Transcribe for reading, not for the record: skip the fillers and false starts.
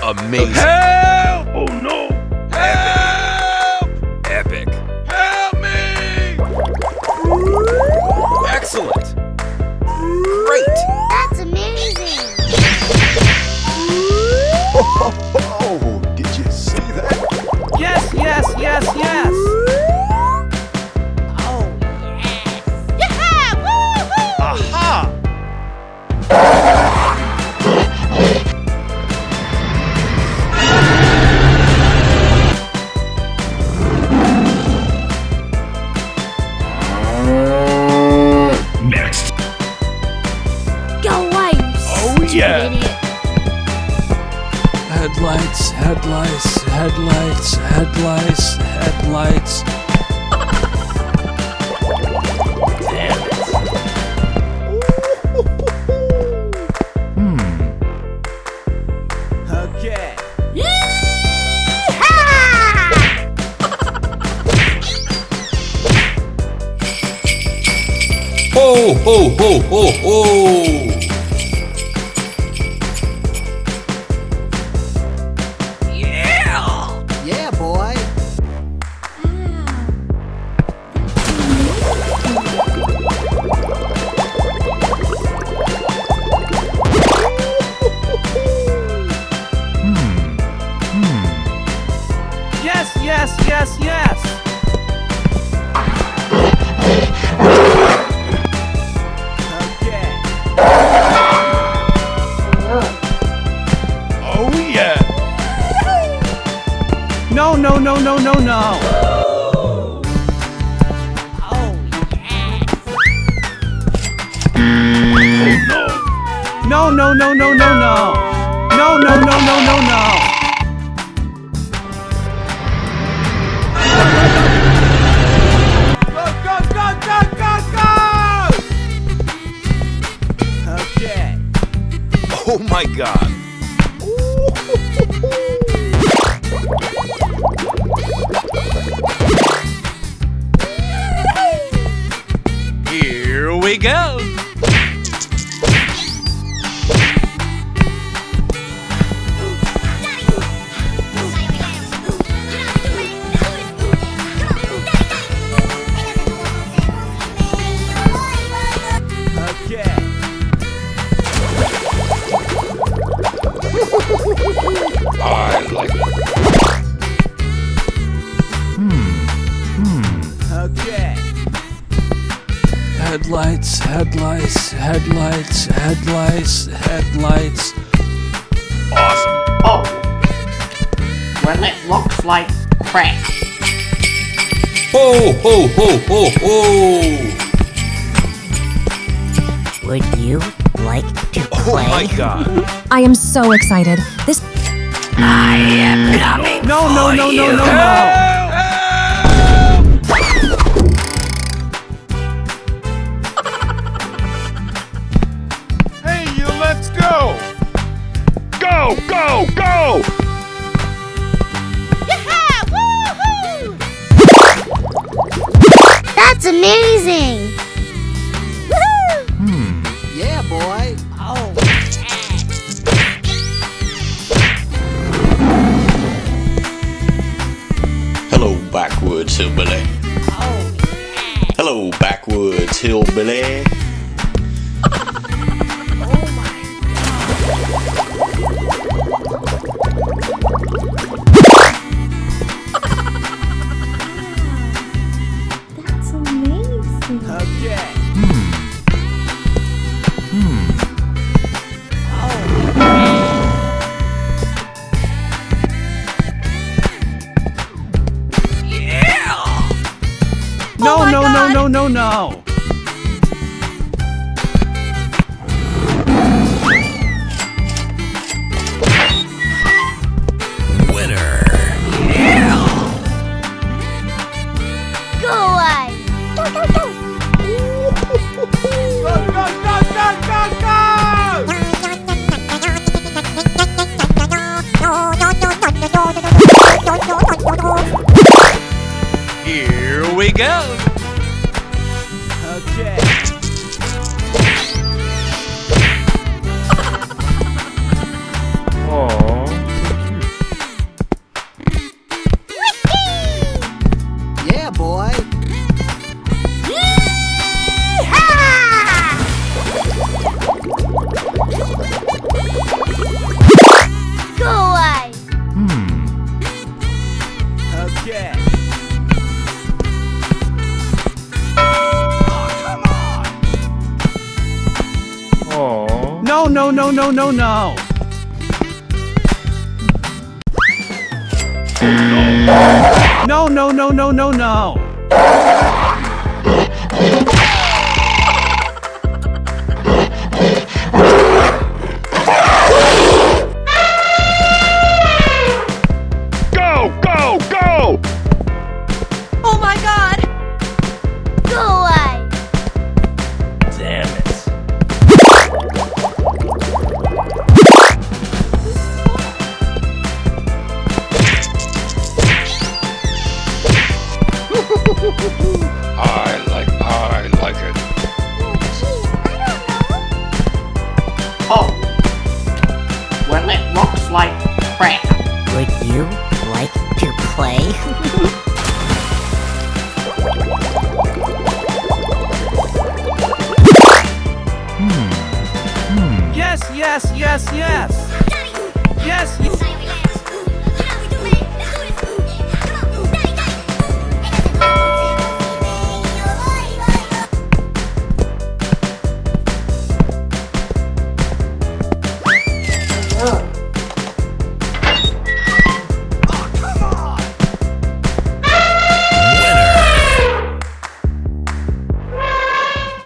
Amazing. Help! Oh no! Help! Epic. Help me! Excellent. Great. That's amazing! Oh, did you see that? Yes, yes, yes, yes! Oh, yes! Yeah! Woo-hoo! Aha! Next! Go away, you stupid yeah. idiot! Headlights, headlights, headlights, headlights, headlights. Okay. Yee-haw! Ho, ho, ho, ho, ho. Yeah, boy. Yes, yes, yes, yes! Okay. Oh yeah! No, no, no, no, no, no! Oh, yes! No, no, no, no, no, no! No, no, no, no, no, no! Go, go, go, go, go, go! Okay. Oh my God. Here we go! Okay. I like it. Okay. Headlights, headlights, headlights, headlights, headlights. Awesome. Oh. Well, it looks like crap. Ho, ho, ho, ho, ho. Would you like to Oh play? my God. I am so excited. This I am coming No, no, for no, you. no, no, no! Hey, you, let's go! Go, go, go! Yeah! Woo-hoo! That's amazing! Woohoo! Yeah, boy. Oh, Hello, backwoods hillbilly. oh, Hello, backwoods hillbilly. oh my God! That's amazing! Okay. No, no, no, no, no, no! Winner. Go away! Go, go, go! Go, go, go, go, go, go! Here we go! Okay. no, no, no, no. No, no, no, no, no, no. Go, go, go! Oh my god! Go away! Damn it. I like it. Oh, gee, I Oh. Well, it looks like crap. Would you like to play? Yes, yes, yes, yes. Yes, yes.